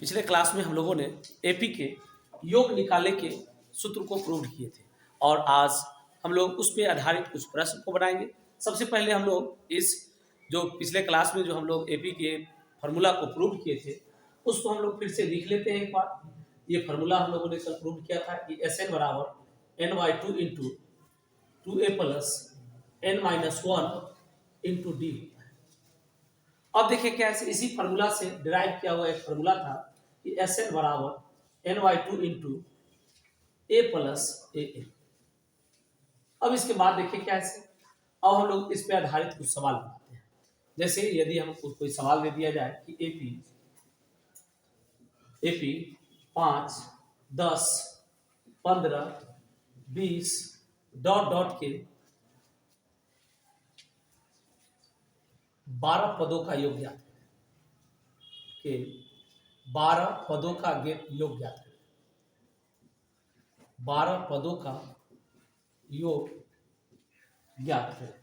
पिछले क्लास में हम लोगों ने एपी के योग निकालने के सूत्र को प्रूव किए थे और आज हम लोग उस पर आधारित कुछ प्रश्न को बनाएंगे। सबसे पहले हम लोग इस जो पिछले क्लास में जो हम लोग एपी के फार्मूला को प्रूव किए थे उसको हम लोग फिर से लिख लेते हैं एक बार। ये फार्मूला हम लोगों ने कल प्रूव किया था कि Sn बराबर ny2 into 2a plus n minus 1 into D. अब देखिए क्या है, इसी फार्मूला से डिराइव किया हुआ एक फार्मूला था कि Sn बराबर ny2 into a plus a। अब इसके बाद देखिए क्या है, अब हम लोग इस पे आधारित कुछ सवाल बनाते हैं। जैसे यदि हमको कोई सवाल दे दिया जाए कि एपी 5, 10, 15, 20 डॉट डॉट के 12 पदों का योग ज्ञात के 12 पदों का योग ज्ञात है। 12 पदों का योग ज्ञात है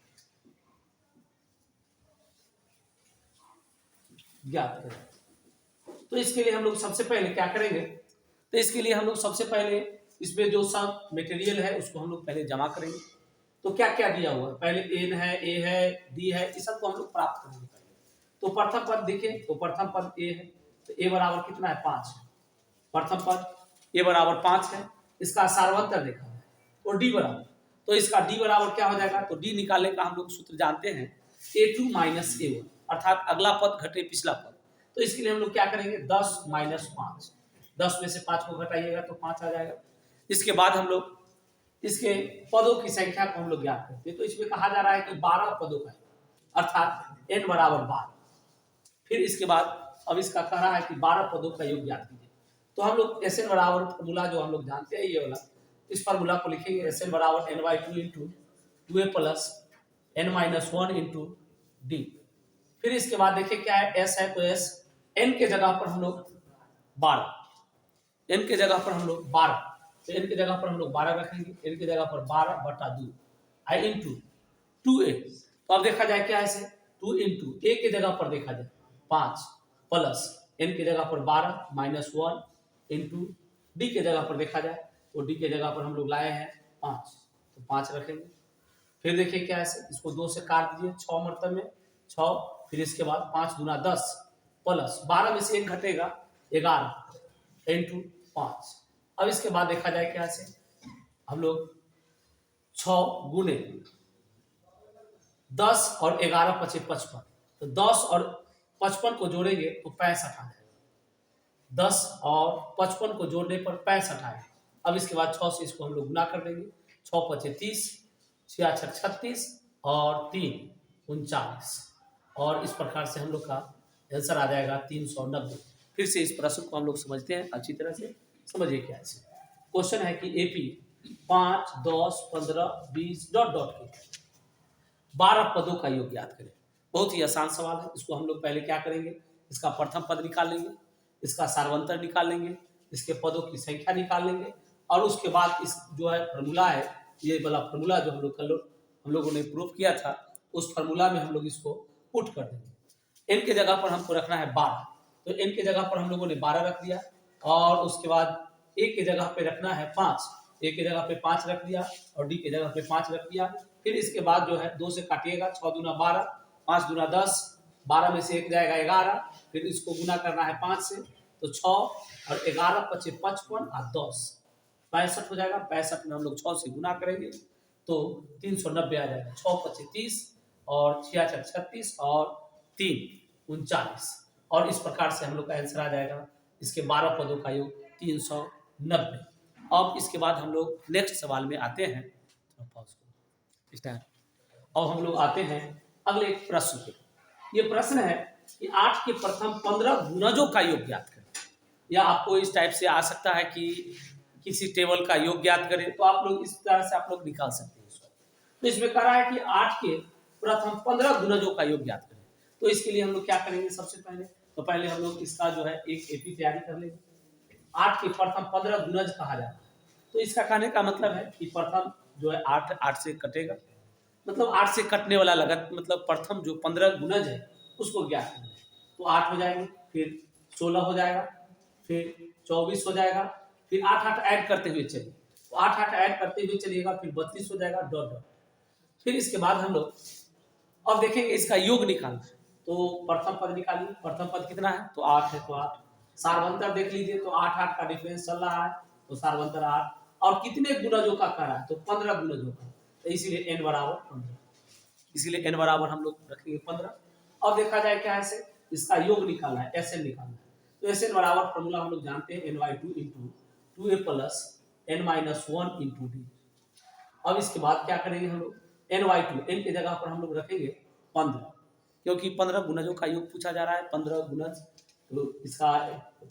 तो इसके लिए हम लोग सबसे पहले क्या करेंगे, तो इसके लिए हम लोग सबसे पहले इसमें जो सब मटेरियल है उसको हम लोग पहले जमा करेंगे। तो क्या क्या दिया हुआ है, पहले एन है, ए है, डी है, इस सबको हम लोग प्राप्त करेंगे पहले। तो प्रथम पद देखिए, तो प्रथम पद ए है, तो ए बराबर कितना है 5 है। प्रथम पद ए बराबर 5 है, इसका सार्वंतर देखा है। और डी बराबर, तो इसका डी बराबर क्या हो जाएगा, तो डी निकालने का हम लोग सूत्र जानते हैं a2 माइनस a1, अर्थात अगला पद घटे पिछला पद। तो इसके लिए हम लोग क्या करेंगे 10 माइनस 5, 10 में से 5 को घटाइएगा तो 5 आ जाएगा। इसके बाद हम लोग इसके पदों की संख्या को हम लोग ज्ञात करते हैं। तो इसमें कहा जा रहा है कि 12 पदों का है, अर्थात n बराबर 12। फिर इसके बाद अब इसका कह रहा है कि 12 पदों का योग ज्ञात कीजिए। तो हम लोग Sn बराबर फॉर्मूला जो हम लोग जानते हैं ये वाला, इस फार्मूला को लिखेंगे Sn बराबर ny2 into 2a plus n minus 1 into D. फिर इसके बाद देखिए क्या है, s है, तो s n के जगह पर हम लोग 12, n के जगह पर हम लोग 12, तो n के जगह पर हम लोग 12 रखेंगे, n के जगह पर 12/2 आई इंटू 2a। तो अब देखा जाए क्या है, 2 इंटू a के जगह पर देखा जाए 5 प्लस n के जगह पर 12 माइनस 1 इंटू डी के जगह पर देखा जाए, तो डी के जगह पर हम लोग लाए हैं 5, तो 5 रखेंगे। फिर देखिए क्या है, इसको 2 से काट दीजिए, 6 मरतब में 6, फिर इसके बाद 5 दूना 10 प्लस 12 में से 1 घटेगा 11 इंटू 5। अब इसके बाद देखा जाए क्या है, हम लोग 6 गुने 10 और 11 पचे 55, तो 10 और 55 को जोड़ेंगे तो 65 आ जाएगा। 10 और 55 को जोड़ने पर 65 आएगा। अब इसके बाद 6 से इसको हम लोग गुना कर देंगे, 6 पचे 30, 66 36 और 3 39, और इस प्रकार से हम लोग का आंसर आ जाएगा 390। फिर से इस प्रश्न को हम लोग समझते हैं, अच्छी तरह से समझिए क्या है। क्वेश्चन है कि एपी 5, 10, 15, 20 डॉट डॉट के 12 पदों का योग ज्ञात करें। बहुत ही आसान सवाल है। इसको हम लोग पहले क्या करेंगे, इसका प्रथम पद निकाल लेंगे, इसका सार्वंतर निकाल लेंगे, इसके पदों की संख्या निकाल लेंगे, और उसके बाद इस जो है फार्मूला है, ये वाला फार्मूला जो हम लोगों ने प्रूव किया था, उस फार्मूला में हम लोग इसको पुट कर देंगे। n के जगह पर हमको रखना है 12, तो n के जगह पर हम लोगों ने 12 रख दिया, और उसके बाद a के जगह पे रखना है 5, a के जगह पे 5 रख दिया, और d के जगह पे 5 रख दिया। फिर इसके बाद जो है 2 से काटिएगा, 6 दूना 12, 5 दूना 10, 12 में से 1 जाएगा 11, फिर इसको गुना करना है 5 से, तो 6 और 11 पचे 55 और 10 65 हो जाएगा। 65 में हम लोग 6 से गुना करेंगे तो 390 आ जाएगा। 6 पचे 30 और 66 36 और 3 39, और इस प्रकार से हम लोग का आंसर आ जाएगा इसके 12 पदों का योग 390। अब इसके बाद हम लोग नेक्स्ट सवाल में आते हैं, और हम लोग आते हैं अगले एक प्रश्न पे। ये प्रश्न है कि 8 के प्रथम 15 गुणजों का योग ज्ञात करें, या आपको इस टाइप से आ सकता है कि किसी टेबल का योग ज्ञात करें, तो आप लोग इस तरह से आप लोग निकाल सकते हैं इसको। तो इसमें कह रहा है कि 8 के प्रथम 15 गुणजों का योग ज्ञात करें। तो इसके लिए हम लोग क्या करेंगे, सबसे पहले तो पहले हम लोग इसका जो है एक एपी तैयारी कर लेंगे। 8 के प्रथम 15 गुणज कहा जाता है, तो इसका कहने का मतलब है कि प्रथम जो है 8 से कटेगा, मतलब 8 से कटने वाला लगत, मतलब प्रथम जो 15 गुणज है उसको ज्ञात करना है। तो 8 हो जाएंगे, फिर 16 हो जाएगा, फिर 24 हो जाएगा, फिर 8 ऐड करते हुए चलिए, तो 8 ऐड करते हुए चलिएगा, फिर 32 हो जाएगा, डॉट डॉट। फिर इसके बाद हम लोग अब देखेंगे इसका योग निकालना है। तो प्रथम पद निकालिए, प्रथम पद कितना है, तो 8 है, तो 8 सार्वंतर देख लीजिए, तो 8 का डिफरेंस चल रहा है, तो सार्वंतर 8, और कितने गुणजों का कर रहा है, तो 15 गुणजों का, तो इसीलिए n बराबर 15, इसीलिए n बराबर हम लोग रखेंगे 15। अब देखा जाए क्या है, इसका योग निकालना है, Sn निकालना है, तो Sn बराबर फॉर्मूला हम लोग जानते हैं, ny2 into 2a plus n-1 into D. अब इसके बाद क्या करेंगे हम लोग, ny2 n की जगह पर हम लोग रखेंगे 15, क्योंकि 15 गुणजों का योग पूछा जा रहा है, 15 गुणज, तो इसका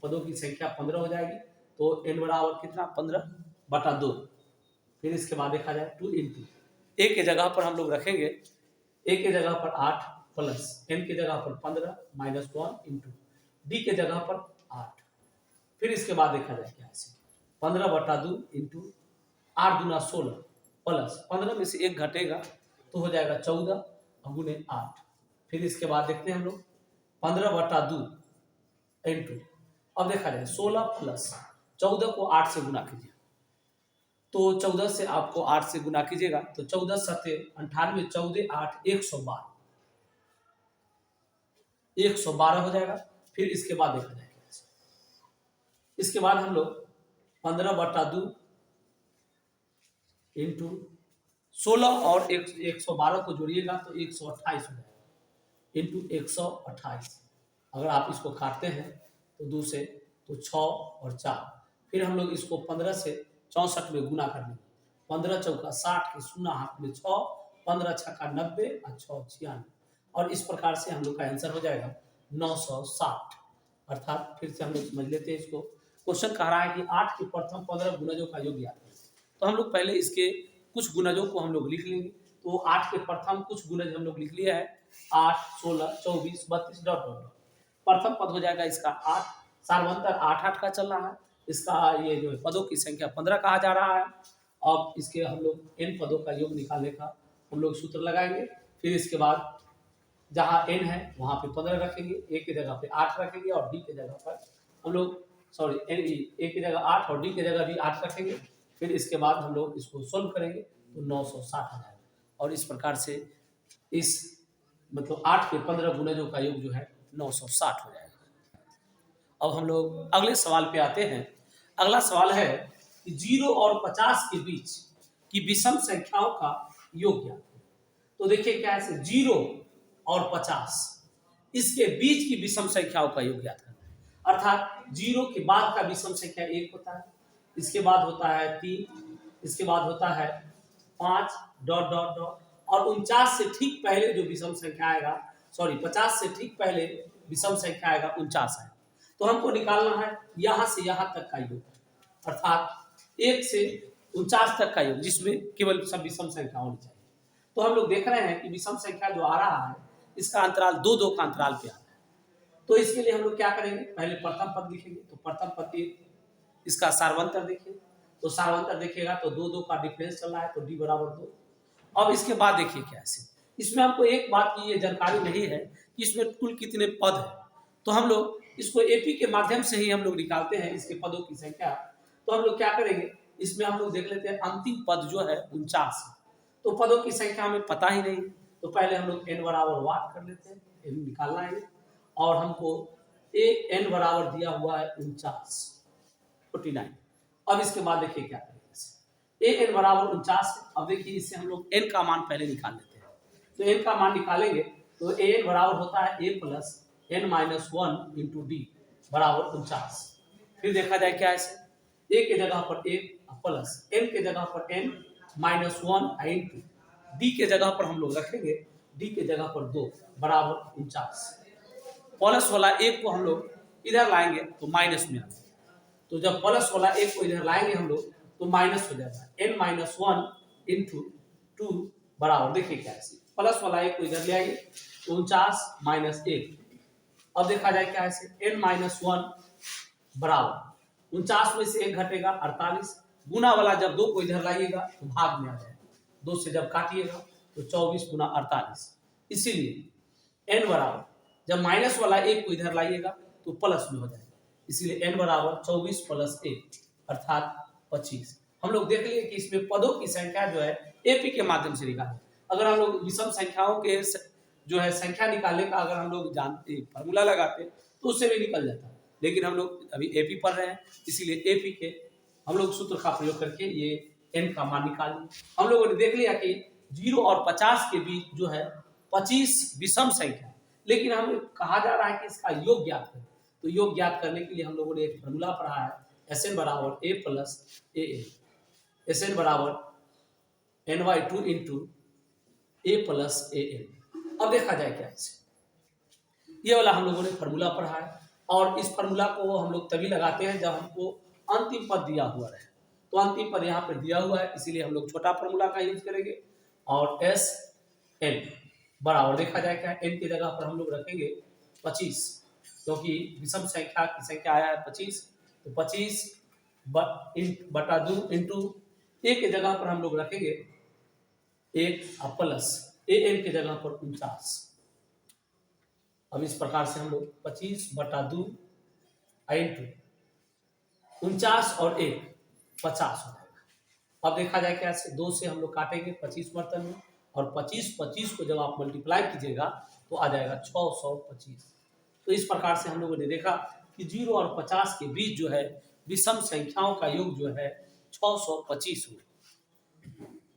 पदों की संख्या 15 हो जाएगी, तो n बराबर कितना 15/2। फिर इसके बाद देखा जाए 2 इंटू a के जगह पर हम लोग रखेंगे, a के जगह पर 8 प्लस n की जगह पर 15 माइनस 1 इंटू डी के जगह पर 8। फिर इसके बाद देखा जाए क्या है, 15/2 इंटू 8 दूना 16 प्लस 15 में से 1 घटेगा तो हो जाएगा 14 गुने 8। फिर इसके बाद देखते हैं हम लोग 15/2 इंटू, अब देखा जाए 16 प्लस 14 को 8 से गुना कीजिए, तो 14 से आपको 8 से गुना कीजिएगा, तो 14 सत्ते 98, 14 8 112, 112 हो जाएगा। फिर इसके बाद देखा जाएगा, इसके बाद हम लोग 15/2 इंटू 16 और 112 को जोड़िएगा तो 128 हो जाएगा, इंटू 128। अगर आप इसको काटते हैं तो 2 से, तो 6 और 4, फिर हम लोग इसको 15 से 64 में गुना कर लेंगे, 15 चौका 60 के शून्य हाथ में 6, 15 छक्का 90 और 6 96, और इस प्रकार से हम लोग का आंसर हो जाएगा 960। अर्थात फिर से हम लोग समझ लेते हैं इसको, क्वेश्चन कह रहा है कि 8 के प्रथम 15 गुणजों का योग ज्ञात करें, तो हम लोग पहले इसके कुछ गुणजों को हम लोग लिख लेंगे। तो 8 के प्रथम कुछ गुणज हम लोग लिख लिया है, 8 16 24 32 डॉट डॉट। प्रथम पद हो जाएगा इसका 8, सार्वंतर 8 का चल रहा है, इसका ये जो पदों की संख्या 15 कहा जा रहा है। अब इसके हम लोग n पदों का योग निकालने का हम लोग सूत्र लगाएंगे। फिर इसके बाद जहाँ n है वहाँ पे 15 रखेंगे, a की जगह पे 8 रखेंगे, और d की जगह पर हम लोग सॉरी a की जगह 8 और d की जगह भी 8 रखेंगे। फिर इसके बाद हम लोग इसको सोल्व करेंगे तो 960 आ जाएगा, और इस प्रकार से इस मतलब 8 के 15 गुणजों का योग जो है 960 हो जाएगा। अब हम लोग अगले सवाल पे आते हैं। अगला सवाल है कि 0 और 50 के बीच की विषम संख्याओं का योग ज्ञात करें। तो देखिए क्या है, 0 और 50 इसके बीच की विषम संख्याओं का योग ज्ञात करना है। अर्थात 0 के बाद का विषम संख्या 1 होता है, इसके बाद होता है 3, इसके बाद होता है 5 डॉट डॉट डॉट, और 49 से ठीक पहले जो विषम संख्या आएगा, सॉरी 50 से ठीक पहले विषम संख्या आएगा 49 है। तो हमको निकालना है यहाँ से यहाँ तक का योग, अर्थात 1 से 49 तक का योग, जिसमें केवल सब विषम संख्या होनी चाहिए। तो हम लोग देख रहे हैं कि विषम संख्या जो आ रहा है इसका अंतराल 2-2 का अंतराल पे आता है। तो इसके लिए हम लोग क्या करेंगे, पहले प्रथम पद लिखेंगे, तो प्रथम पद 1, इसका सार्वंतर देखिए, तो सार्वंतर देखिएगा तो 2-2 का डिफरेंस चल रहा है, तो d बराबर 2। अब इसके बाद देखिए क्या है, इसमें हमको एक बात की ये जानकारी नहीं है कि इसमें कुल कितने पद है, तो हम लोग इसको एपी के माध्यम से ही हम लोग निकालते हैं इसके पदों की संख्या। तो हम लोग क्या करेंगे, इसमें हम लोग देख लेते हैं अंतिम पद जो है 49, तो पदों की संख्या हमें पता ही नहीं, तो पहले हम लोग n बराबर 1 कर लेते हैं, n निकालना है, और हमको n बराबर दिया हुआ है 49। अब इसके बाद देखिए क्या करेंगे, n बराबर 49। अब देखिए इससे हम लोग n का मान पहले निकाल लेते हैं, तो n का मान निकालेंगे तो n बराबर होता है a plus n-1 into D बराबर 49। फिर देखा जाए क्या है, a के जगह पर 1 प्लस n के जगह पर n-1 इंटू डी के जगह पर हम लोग रखेंगे d के जगह पर 2 बराबर 49। प्लस वाला 1 को हम लोग इधर लाएंगे तो माइनस में आ जाएगा, तो जब प्लस वाला 1 को इधर लाएंगे हम लोग तो माइनस हो जाएगा, n-1 इंटू 2 बराबर, देखिए क्या है, प्लस वाला 1 को इधर ले आएंगे तो 49 माइनस 1। अब देखा जाए क्या है, n-1 बराबर 49 में से 1 घटेगा 48, गुना वाला जब 2 को इधर लाइएगा तो भाग में आ जाएगा, 2 से जब काटिएगा तो 24 गुना 48। इसीलिए n बराबर जब माइनस वाला 1 को इधर लाइएगा तो प्लस में हो जाएगा, इसीलिए n बराबर 24 प्लस 1 अर्थात 25। हम लोग देख लिए कि इसमें पदों की संख्या जो है एपी के माध्यम से निकालें। अगर हम लोग विषम संख्याओं के जो है संख्या निकालने का अगर हम लोग जानते फार्मूला लगाते तो उससे भी निकल जाता, लेकिन हम लोग अभी एपी पढ़ रहे हैं, इसीलिए एपी के हम लोग सूत्र का प्रयोग करके ये n का मान निकालें। हम लोगों ने देख लिया कि 0 और 50 के बीच जो है 25 विषम संख्या, लेकिन हमें कहा जा रहा है कि इसका योग ज्ञात करें। तो योग ज्ञात करने के लिए हम लोगों ने एक फॉर्मूला पढ़ा है, Sn बराबर a plus a n, Sn बराबर ny2 into a plus a n. अब देखा जाए क्या इसे, ये वाला हम लोगों ने फॉर्मूला पढ़ा है, और इस फॉर्मूला को हम लोग तभी लगाते हैं जब हमको अंतिम पद दिया हुआ रहे। तो अंतिम पद यहाँ पर दिया हुआ है, इसीलिए हम लोग छोटा फॉर्मूला का यूज करेंगे। और एस एन बराबर देखा जाए क्या, एन की जगह पर हम लोग रखेंगे 25, क्योंकि विषम संख्या की संख्या आया है 25, तो 25 बटा 2 इंटू ए के जगह पर हम लोग रखेंगे 1 प्लस ए एन की जगह पर 49। अब इस प्रकार से हम लोग 25 बटा 2 इंटू 49 और 1 50 हो जाएगा। अब देखा जाए क्या, 2 से हम लोग काटेंगे 25 बर्तन में, और 25 को जब आप मल्टीप्लाई कीजिएगा तो आ जाएगा 625। तो इस प्रकार से हम लोगों ने देखा कि 0 और 50 के बीच जो है विषम संख्याओं का योग जो है 625 हुआ।